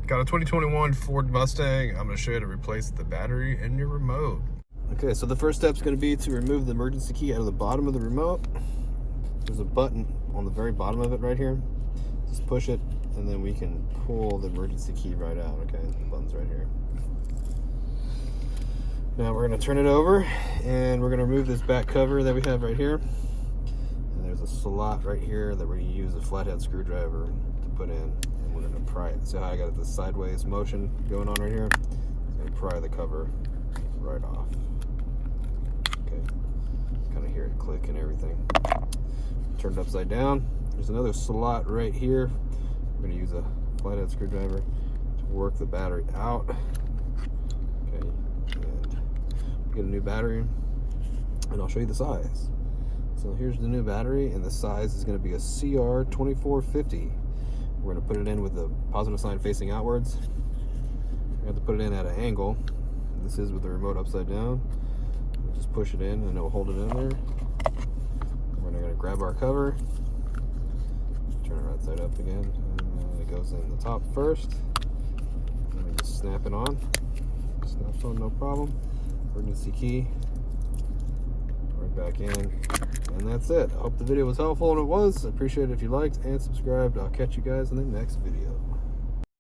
Got a 2021 Ford Mustang. I'm going to show you how to replace the battery in your remote. Okay, so the first step is going to be to remove the emergency key out of the bottom of the remote. There's a button on the very bottom of it right here. Just push it, and then we can pull the emergency key right out. Okay, the button's right here. Now we're going to turn it over, and we're going to remove this back cover that we have right here. And there's a slot right here that we're going to use a flathead screwdriver to put in, and we're going to pry it. See how I got this sideways motion going on right here? I'm going to pry the cover right off. Okay, kind of hear it click and everything. Turn it upside down. There's another slot right here. We're going to use a flathead screwdriver to work the battery out. Okay, and get a new battery, and I'll show you the size. So here's the new battery, and the size is going to be a CR2450. We're going to put it in with the positive sign facing outwards. We have to put it in at an angle. This is with the remote upside down. We'll just push it in, and it'll hold it in there. We're going to grab our cover, turn it right side up again, and it goes in the top first. And we just snap it on. Snaps on, no problem. Emergency key right back in, and that's it. I hope the video was helpful, and it was. I appreciate it if you liked and subscribed. I'll catch you guys in the next video.